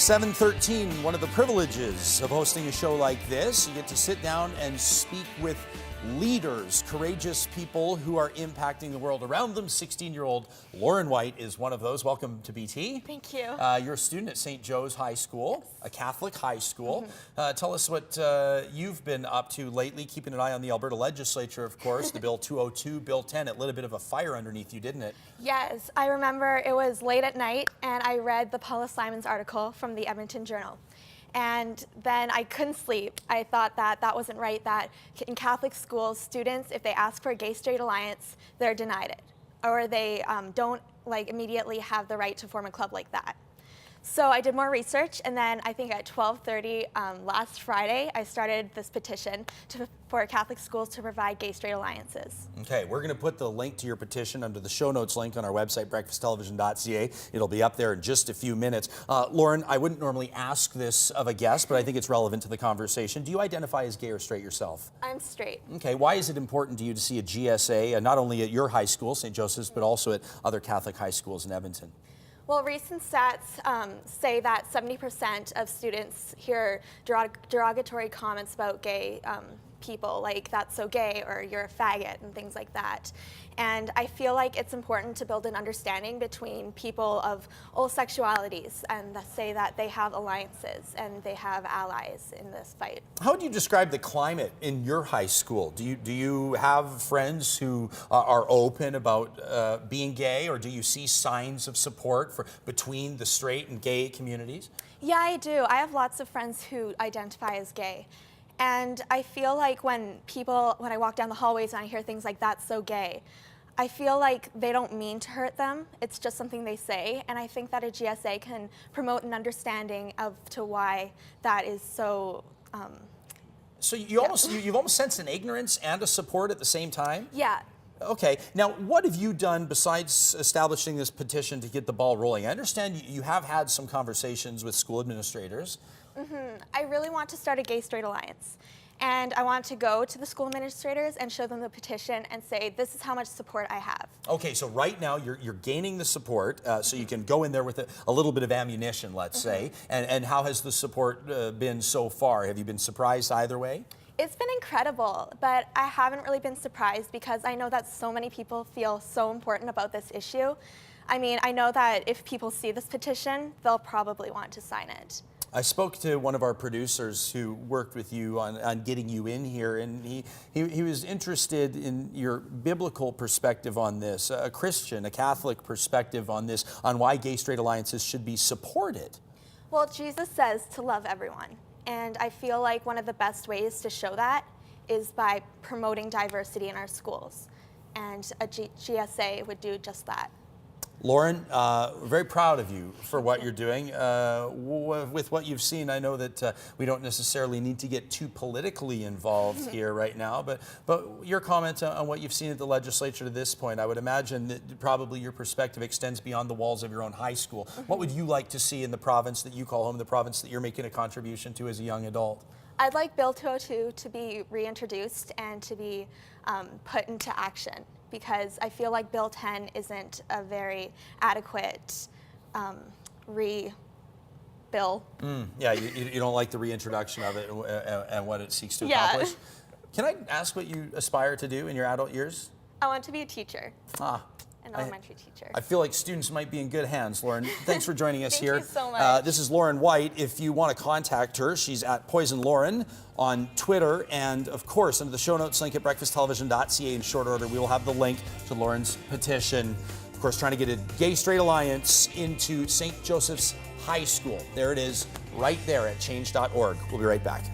7:13, one of the privileges of hosting a show like this, you get to sit down and speak with leaders, courageous people who are impacting the world around them. 16-year-old Lauren White is one of those. Welcome to BT. Thank you. You're a student at St. Joe's High School, Yes. a Catholic high school. Tell us what you've been up to lately, keeping an eye on the Alberta legislature, of course, the Bill 202, Bill 10. It lit a bit of a fire underneath you, didn't it? Yes, I remember it was late at night and I read the Paula Simons article from the Edmonton Journal. And then I couldn't sleep. I thought that that wasn't right, that in Catholic schools, students, if they ask for a gay-straight alliance, they're denied it. Or they don't immediately have the right to form a club like that. So I did more research, and then I think at 12:30 last Friday, I started this petition for Catholic schools to provide gay-straight alliances. Okay, we're going to put the link to your petition under the show notes link on our website, breakfasttelevision.ca. It'll be up there in just a few minutes. Lauren, I wouldn't normally ask this of a guest, but I think it's relevant to the conversation. Do you identify as gay or straight yourself? I'm straight. Okay, why is it important to you to see a GSA, not only at your high school, St. Joseph's, but also at other Catholic high schools in Edmonton? Well, recent stats say that 70% of students hear derogatory comments about gay people, like that's so gay or you're a faggot and things like that. And I feel like it's important to build an understanding between people of all sexualities and say that they have alliances and they have allies in this fight. How would you describe the climate in your high school? Do you have friends who are open about being gay, or do you see signs of support between the straight and gay communities? Yeah, I do. I have lots of friends who identify as gay. And I feel like when I walk down the hallways and I hear things like, that's so gay, I feel like they don't mean to hurt them. It's just something they say. And I think that a GSA can promote an understanding to why that is so... So you've almost sensed an ignorance and a support at the same time? Yeah. Okay. Now, what have you done besides establishing this petition to get the ball rolling? I understand you have had some conversations with school administrators. I really want to start a gay-straight alliance. And I want to go to the school administrators and show them the petition and say, this is how much support I have. Okay, so right now you're gaining the support, so you can go in there with a little bit of ammunition, let's say. And how has the support been so far? Have you been surprised either way? It's been incredible, but I haven't really been surprised because I know that so many people feel so important about this issue. I mean, I know that if people see this petition, they'll probably want to sign it. I spoke to one of our producers who worked with you on getting you in here, and he was interested in your biblical perspective on this, a Christian, a Catholic perspective on this, on why gay-straight alliances should be supported. Well, Jesus says to love everyone, and I feel like one of the best ways to show that is by promoting diversity in our schools, and a GSA would do just that. Lauren, we're very proud of you for what you're doing. With what you've seen, I know that we don't necessarily need to get too politically involved here right now, but your comment on what you've seen at the legislature to this point, I would imagine that probably your perspective extends beyond the walls of your own high school. What would you like to see in the province that you call home, the province that you're making a contribution to as a young adult? I'd like Bill 202 to be reintroduced and to be put into action, because I feel like Bill 10 isn't a very adequate bill. Yeah, you don't like the reintroduction of it and what it seeks to accomplish? Can I ask what you aspire to do in your adult years? I want to be a teacher. An elementary teacher. I feel like students might be in good hands, Lauren. Thanks for joining us here. Thank you so much. This is Lauren White. If you want to contact her, she's at Poison Lauren on Twitter, and of course, under the show notes link at breakfasttelevision.ca in short order, we will have the link to Lauren's petition. Of course, trying to get a gay-straight alliance into St. Joseph's High School. There it is, right there at change.org. We'll be right back.